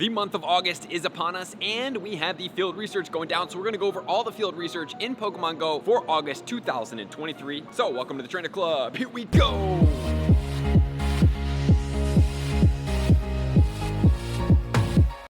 The month of August is upon us, and we have the field research going down, so we're going to go over all the field research in Pokemon Go for August 2023. So, welcome to the Trainer Club. Here we go!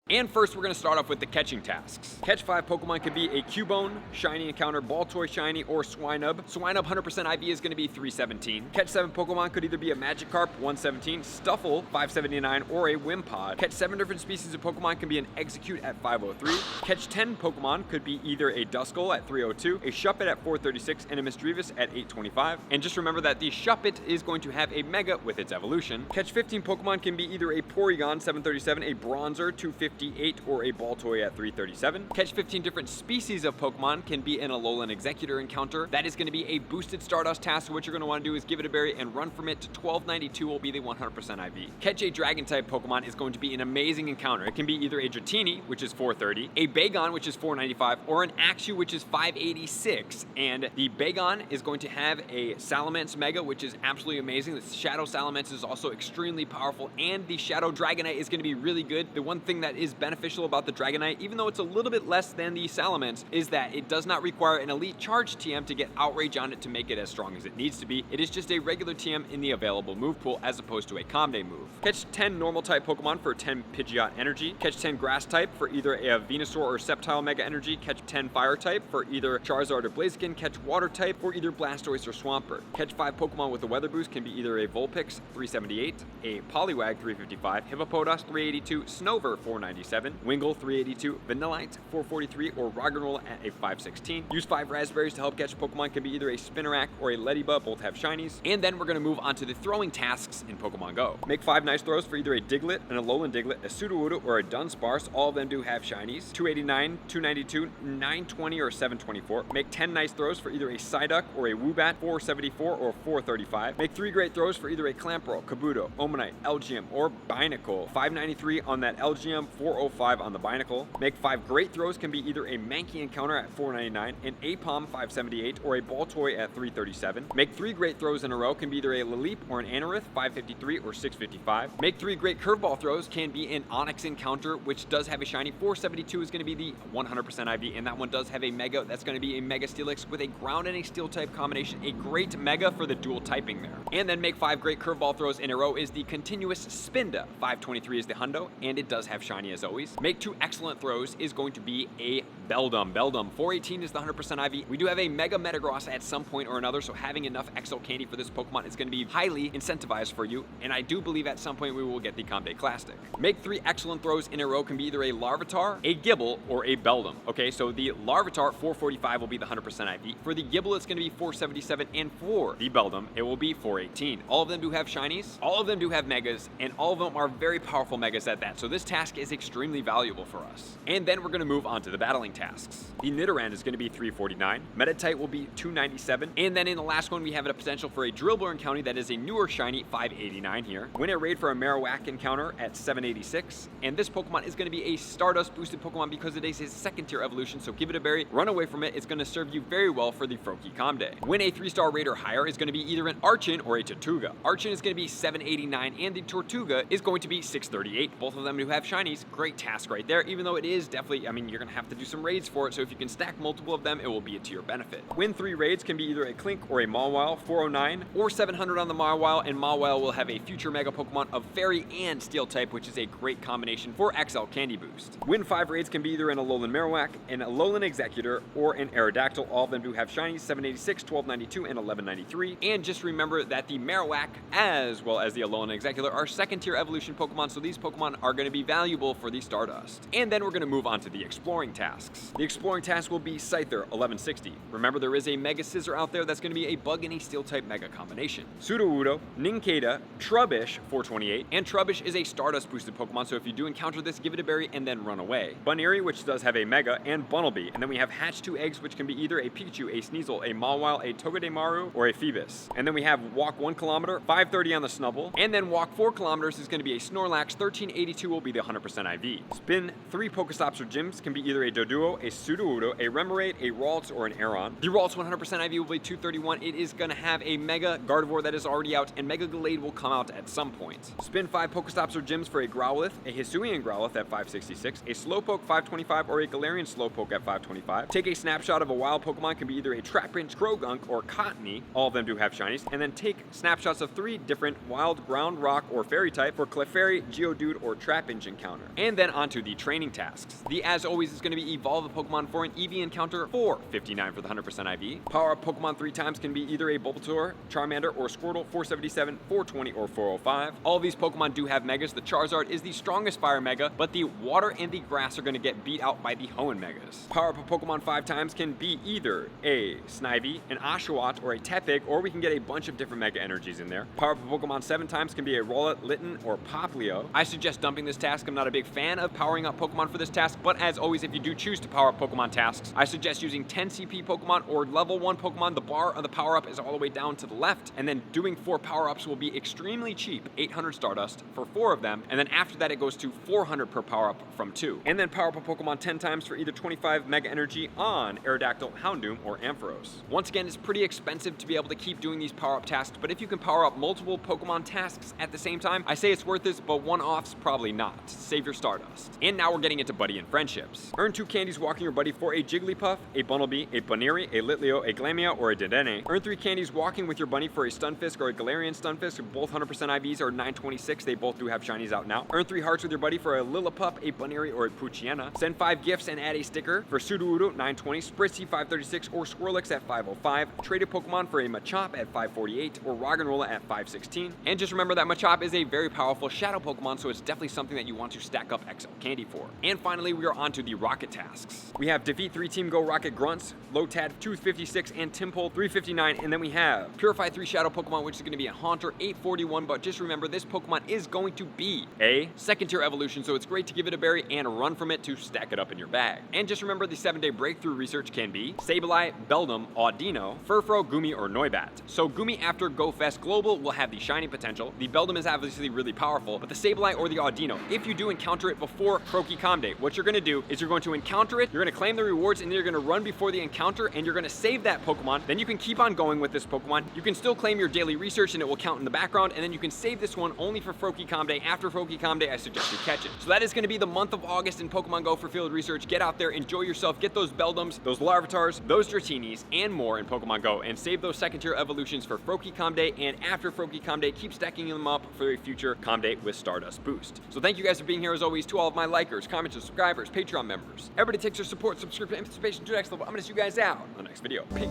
And first, we're going to start off with the catching tasks. Catch 5 Pokemon could be a Cubone, Shiny Encounter, Baltoy Shiny, or Swinub. Swinub 100% IV is going to be 317. Catch 7 Pokemon could either be a Magikarp, 117, Stuffle, 579, or a Wimpod. Catch 7 different species of Pokemon can be an Execute at 503. Catch 10 Pokemon could be either a Duskull at 302, a Shuppet at 436, and a Misdreavus at 825. And just remember that the Shuppet is going to have a Mega with its evolution. Catch 15 Pokemon can be either a Porygon, 737, a Bronzer, 258, or a Baltoy at 337. Catch 15 different species of Pokemon can be an Alolan Executor encounter. That is going to be a boosted Stardust task, so what you're going to want to do is give it a berry and run from it to 1292 will be the 100% IV. Catch a Dragon-type Pokemon is going to be an amazing encounter. It can be either a Dratini, which is 430, a Bagon, which is 495, or an Axew, which is 586. And the Bagon is going to have a Salamence Mega, which is absolutely amazing. The Shadow Salamence is also extremely powerful, and the Shadow Dragonite is going to be really good. The one thing that is beneficial about the Dragonite, even though it's a little bit less than the Salamence, is that it does not require an elite charge TM to get Outrage on it to make it as strong as it needs to be. It is just a regular TM in the available move pool as opposed to a Comday move. Catch 10 normal type Pokemon for 10 Pidgeot energy. Catch 10 grass type for either a Venusaur or Sceptile Mega energy. Catch 10 fire type for either Charizard or Blaziken. Catch water type for either Blastoise or Swampert. Catch 5 Pokemon with a weather boost can be either a Vulpix 378, a Poliwag 355, Hippopotas 382, Snover 497, Wingull 382, Vanillite 443, or Roggenroll at a 516. Use 5 Raspberries to help catch Pokemon can be either a Spinarak or a Ledybug, both have shinies. And then we're going to move on to the throwing tasks in Pokemon Go. Make 5 nice throws for either a Diglett, an Alolan Diglett, a Sudowoodo, or a Dunsparce. All of them do have shinies. 289, 292, 920, or 724. Make 10 nice throws for either a Psyduck or a Woobat, 474 or 435. Make 3 great throws for either a Clamperl, Kabuto, Omanite, Elgyem, or Binacle. 593 on that Elgyem, 405 on the Binacle. Make 5 great throws can be either a Mankey Encounter at 499, an Apom 578, or a Baltoy at 337. Make 3 great throws in a row can be either a Laleep or an Anorith, 553 or 655. Make 3 great curveball throws can be an Onix Encounter, which does have a shiny. 472 is going to be the 100% IV, and that one does have a Mega. That's going to be a Mega Steelix with a ground and a steel type combination. A great Mega for the dual typing there. And then make 5 great curveball throws in a row is the continuous Spinda. 523 is the Hundo, and it does have shiny as always. Make 2 excellent throws is going to be a Beldum. Beldum 418 is the 100% IV. We do have a Mega Metagross at some point or another, so having enough Exo Candy for this Pokemon is going to be highly incentivized for you, and I do believe at some point we will get the Comday Classic. Make 3 excellent throws in a row can be either a Larvitar, a Gible, or a Beldum. Okay, so the Larvitar 445 will be the 100% IV. For the Gible, it's going to be 477, and for the Beldum, it will be 418. All of them do have shinies, all of them do have Megas, and all of them are very powerful Megas at that, so this task is extremely valuable for us. And then we're going to move on to the battling tasks. The Nidoran is going to be 349, Meditite will be 297, and then in the last one we have a potential for a Drillbur encounter that is a newer shiny, 589 here. Win a raid for a Marowak encounter at 786, and this Pokemon is going to be a Stardust boosted Pokemon because it is his 2nd tier evolution, so give it a berry, run away from it. It's going to serve you very well for the Froakie Comday. Win a 3-star raid or higher is going to be either an Archon or a Tortuga. Archon is going to be 789, and the Tortuga is going to be 638. Both of them do have shinies. Great task right there, even though it is definitely, I mean, you're going to have to do some raids for it, so if you can stack multiple of them, it will be to your benefit. Win 3 raids can be either a Clink or a Mawile, 409 or 700 on the Mawile, and Mawile will have a future Mega Pokemon of Fairy and Steel type, which is a great combination for XL Candy Boost. Win 5 raids can be either an Alolan Marowak, an Alolan Executor, or an Aerodactyl. All of them do have shinies, 786, 1292, and 1193. And just remember that the Marowak, as well as the Alolan Executor, are 2nd tier evolution Pokemon, so these Pokemon are going to be valuable for the Stardust. And then we're going to move on to the exploring tasks. The exploring task will be Scyther, 1160. Remember, there is a Mega Scizor out there that's going to be a Bug and a Steel type Mega combination. Sudowoodo, Nincada, Trubbish, 428, and Trubbish is a Stardust boosted Pokemon, so if you do encounter this, give it a berry and then run away. Buneary, which does have a Mega, and Bunnelby. And then we have Hatch 2 Eggs, which can be either a Pikachu, a Sneasel, a Mawile, a Togedemaru, or a Phoebus. And then we have Walk 1 kilometer, 530 on the Snubbull, and then Walk 4 kilometers is going to be a Snorlax, 1382 will be the 100% IV. Spin 3 Pokestops or gyms can be either a Doduo Doduo, a Sudowoodo, a Remoraid, a Ralts, or an Aeron. The Ralts 100% IV will be 231. It is going to have a Mega Gardevoir that is already out, and Mega Gallade will come out at some point. Spin 5 Pokestops or Gyms for a Growlithe, a Hisuian Growlithe at 566, a Slowpoke 525, or a Galarian Slowpoke at 525. Take a snapshot of a wild Pokemon, can be either a Trapinch, Croagunk, or Cottony. All of them do have shinies. And then take snapshots of 3 different wild ground, rock, or fairy type for Clefairy, Geodude, or Trapinch encounter. And then onto the training tasks. The as always is going to be evolve a Pokemon for an EV encounter for 59 for the 100% IV. Power up Pokemon 3 times, can be either a Bulbasaur, Charmander, or Squirtle, 477, 420, or 405. All of these Pokemon do have Megas. The Charizard is the strongest Fire Mega, but the Water and the Grass are going to get beat out by the Hoenn Megas. Power up a Pokemon 5 times can be either a Snivy, an Oshawott, or a Tepig, or we can get a bunch of different Mega Energies in there. Power up a Pokemon 7 times can be a Rowlet, Litten, or Poplio. I suggest dumping this task. I'm not a big fan of powering up Pokemon for this task, but as always, if you do choose to power up Pokemon tasks, I suggest using 10 CP Pokemon or level 1 Pokemon. The bar of the power up is all the way down to the left, and then doing 4 power ups will be extremely cheap, 800 Stardust for 4 of them, and then after that it goes to 400 per power up from 2. And then power up a Pokemon 10 times for either 25 Mega Energy on Aerodactyl, Houndoom, or Ampharos. Once again, it's pretty expensive to be able to keep doing these power up tasks, but if you can power up multiple Pokemon tasks at the same time, I say it's worth this, but one-offs probably not. Save your Stardust. And now we're getting into buddy and friendships. Earn 2 candies walking your buddy for a Jigglypuff, a Bunnelby, a Baneri, a Litleo, a Glamia, or a Dedenne. Earn 3 candies walking with your bunny for a Stunfisk or a Galarian Stunfisk. Both 100% IVs are 926. They both do have shinies out now. Earn 3 hearts with your buddy for a Lillipup, a Baneri, or a Poochyena. Send 5 gifts and add a sticker for Sudowoodo 920, Spritzee 536, or Squirrelix at 505. Trade a Pokemon for a Machop at 548 or Roggenrola at 516. And just remember that Machop is a very powerful shadow Pokemon, so it's definitely something that you want to stack up XL candy for. And finally, we are on to the rocket tasks. We have defeat 3 Team Go Rocket Grunts, Lotad 256, and Timpole 359. And then we have Purify 3 Shadow Pokemon, which is going to be a Haunter 841. But just remember, this Pokemon is going to be a second tier evolution, so it's great to give it a berry and run from it to stack it up in your bag. And just remember, the 7-day breakthrough research can be Sableye, Beldum, Audino, Furfrou, Gumi, or Noibat. So Gumi after Go Fest Global will have the shiny potential. The Beldum is obviously really powerful, but the Sableye or the Audino, if you do encounter it before Froakie Day, what you're going to do is you're going to encounter it, you're going to claim the rewards, and then you're going to run before the encounter, and you're going to save that Pokemon. Then you can keep on going with this Pokemon. You can still claim your daily research, and it will count in the background, and then you can save this one only for Froakie Day. After Froakie Day, I suggest you catch it. So that is going to be the month of August in Pokemon Go for field research. Get out there, enjoy yourself, get those Beldums, those Larvitars, those Dratinis, and more in Pokemon Go, and save those second tier evolutions for Froakie Day, and after Froakie Day, keep stacking them up for a future Day with Stardust boost. So thank you guys for being here as always. To all of my likers, commenters, subscribers, Patreon members, everybody takes their support, subscription, anticipation to the next level. I'm gonna see you guys out on the next video. Peace.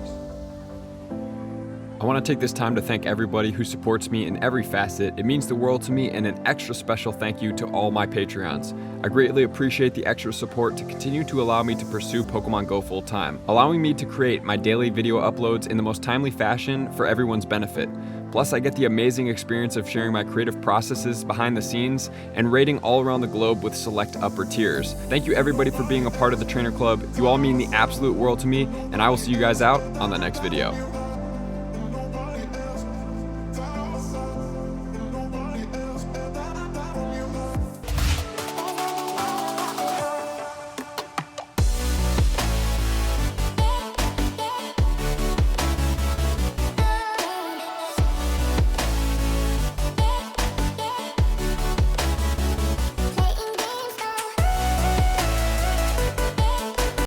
I want to take this time to thank everybody who supports me in every facet. It means the world to me, and an extra special thank you to all my Patreons. I greatly appreciate the extra support to continue to allow me to pursue Pokemon Go full time, allowing me to create my daily video uploads in the most timely fashion for everyone's benefit. Plus, I get the amazing experience of sharing my creative processes behind the scenes and raiding all around the globe with select upper tiers. Thank you everybody for being a part of the Trainer Club. You all mean the absolute world to me, and I will see you guys out on the next video.